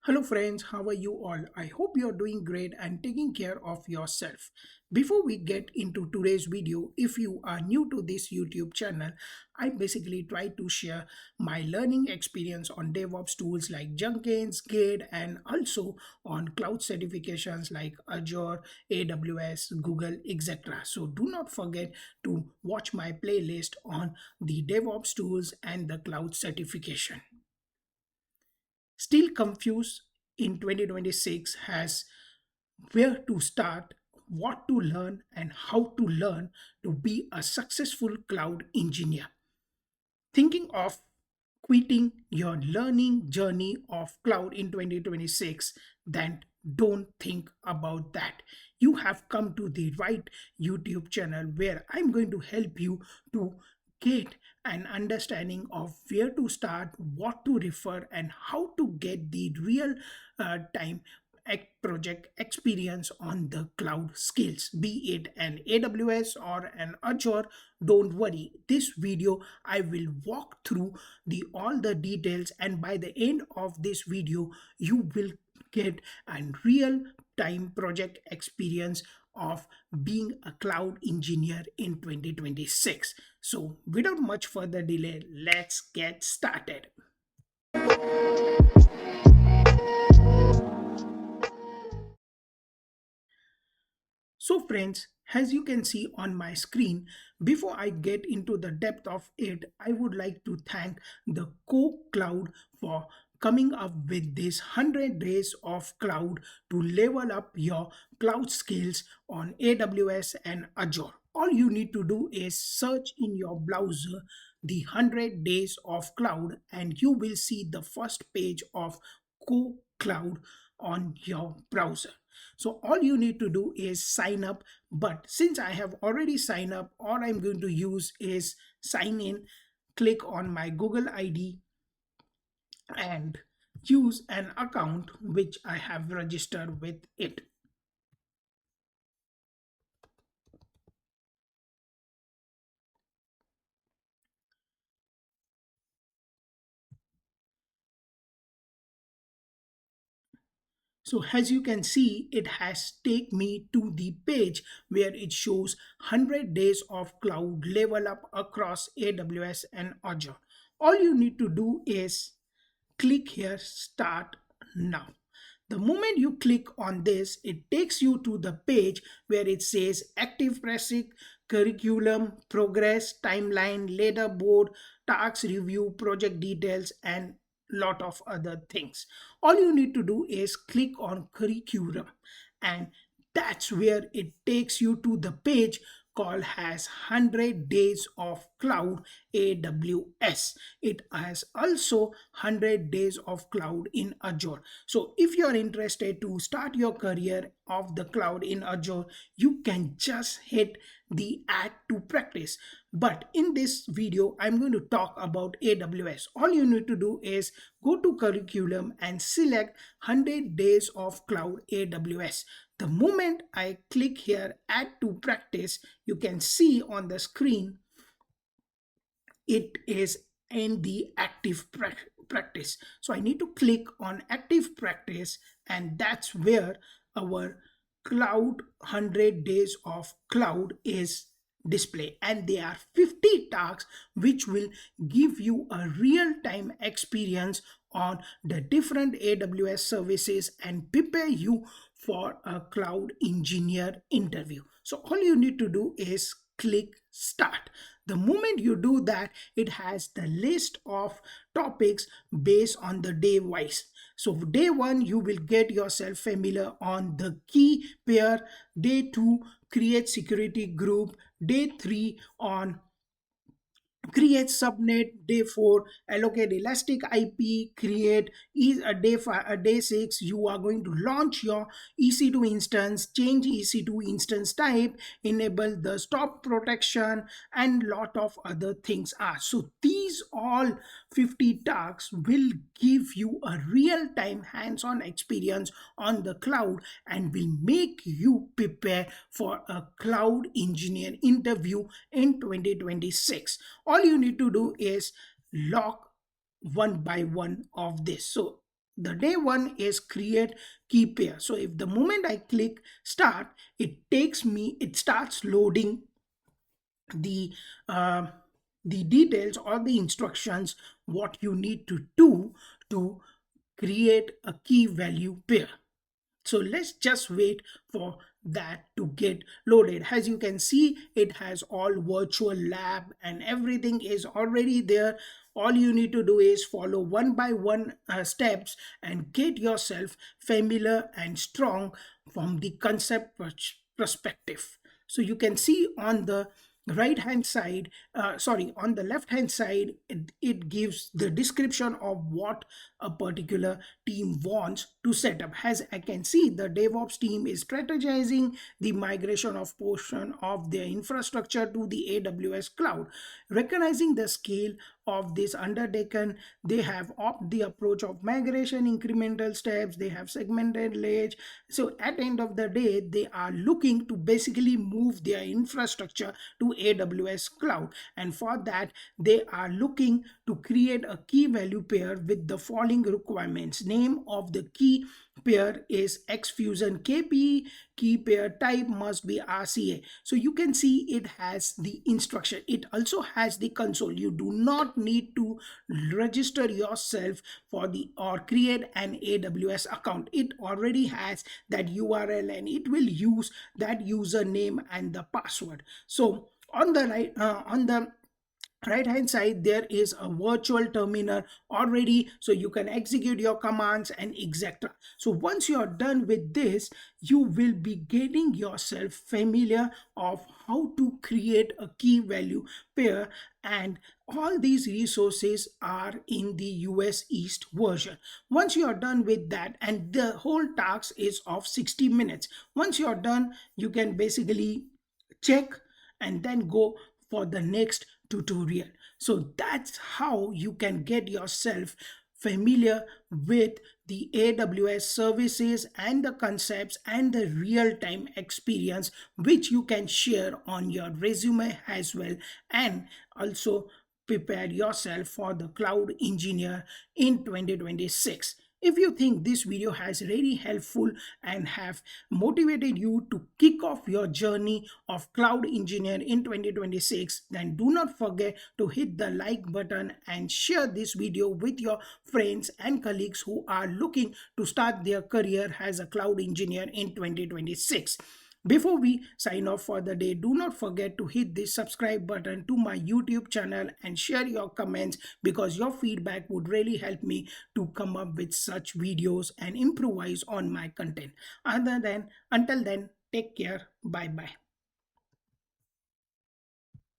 Hello, friends, how are you all? I hope you're doing great and taking care of yourself. Before we get into today's video, if you are new to this YouTube channel, I basically try to share my learning experience on DevOps tools like Jenkins, Git, and also on cloud certifications like Azure, AWS, Google, etc. So do not forget to watch my playlist on the DevOps tools and the cloud certification. Still confused in 2026 has where to start, what to learn, and how to learn to be a successful cloud engineer. Thinking of quitting your learning journey of cloud in 2026, then don't think about that. You have come to the right YouTube channel where I'm going to help you to get an understanding of where to start, what to refer, and how to get the real time project experience on the cloud skills, be it an AWS or an Azure. Don't worry, this video I will walk through the all the details, and by the end of this video you will get a real time project experience of being a cloud engineer in 2026. So without much further delay, let's get started. So friends, as you can see on my screen, before I get into the depth of it, I would like to thank the cloud for coming up with this 100 days of cloud to level up your cloud skills on AWS and Azure. All you need to do is search in your browser the 100 days of cloud, and you will see the first page of cloud on your browser. So all you need to do is sign up. But since I have already signed up, all I'm going to use is sign in, click on my Google ID and use an account which I have registered with it. So as you can see, it has take me to the page where it shows 100 days of cloud level up across AWS and Azure. All you need to do is click here, start now. The moment you click on this, it takes you to the page where it says active pressing, curriculum, progress, timeline, leaderboard, task review, project details, and lot of other things. All you need to do is click on curriculum, and that's where it takes you to the page called has 100 days of cloud AWS. It has also 100 days of cloud in Azure. So if you're interested to start your career of the cloud in Azure, you can just hit the add to practice. But in this video, I'm going to talk about AWS. All you need to do is go to curriculum and select 100 days of cloud AWS. The moment I click here, add to practice, you can see on the screen it is in the active practice. So I need to click on active practice, and that's where our cloud 100 days of cloud is display, and there are 50 tasks which will give you a real-time experience on the different AWS services and prepare you for a cloud engineer interview. So all you need to do is click start. The moment you do that, it has the list of topics based on the day wise. So day one, you will get yourself familiar on the key pair. Day two, create security group. Day three, on create subnet. Day 4, allocate elastic IP. Create is a day 5, a day 6, you are going to launch your EC2 instance, change EC2 instance type, enable the stop protection, and lot of other things are. So these all 50 tasks will give you a real time hands-on experience on the cloud and will make you prepare for a cloud engineer interview in 2026. All you need to do is log one by one of this. So the day one is create key pair. So if the moment I click start, it starts loading the uh, the details or the instructions what you need to do to create a key value pair. So let's just wait for that to get loaded. As you can see, it has all virtual lab and everything is already there. All you need to do is follow one by one steps and get yourself familiar and strong from the concept perspective. So you can see on the right hand side, on the left hand side, it gives the description of what a particular team wants to set up. As I can see, the DevOps team is strategizing the migration of portion of their infrastructure to the AWS cloud. Recognizing the scale of this undertaken, they have opted the approach of migration incremental steps. They have segmented ledge. So at the end of the day, they are looking to basically move their infrastructure to AWS cloud, and for that they are looking to create a key value pair with the following requirements. Name of the key pair is xfusion kpe, key pair type must be RCA. So you can see it has the instruction, it also has the console. You do not need to register yourself for the or create an AWS account. It already has that URL and it will use that username and the password. So on the right hand side there is a virtual terminal already, so you can execute your commands and etc. So once you are done with this, you will be getting yourself familiar of how to create a key value pair, and all these resources are in the US East version. Once you are done with that, and the whole task is of 60 minutes, once you are done, you can basically check and then go for the next tutorial. So that's how you can get yourself familiar with the AWS services and the concepts and the real-time experience which you can share on your resume as well, and also prepare yourself for the cloud engineer in 2026. If you think this video has really helpful and have motivated you to kick off your journey of cloud engineer in 2026, then do not forget to hit the like button and share this video with your friends and colleagues who are looking to start their career as a cloud engineer in 2026. Before we sign off for the day, do not forget to hit the subscribe button to my YouTube channel and share your comments, because your feedback would really help me to come up with such videos and improvise on my content. Until then, take care. Bye bye.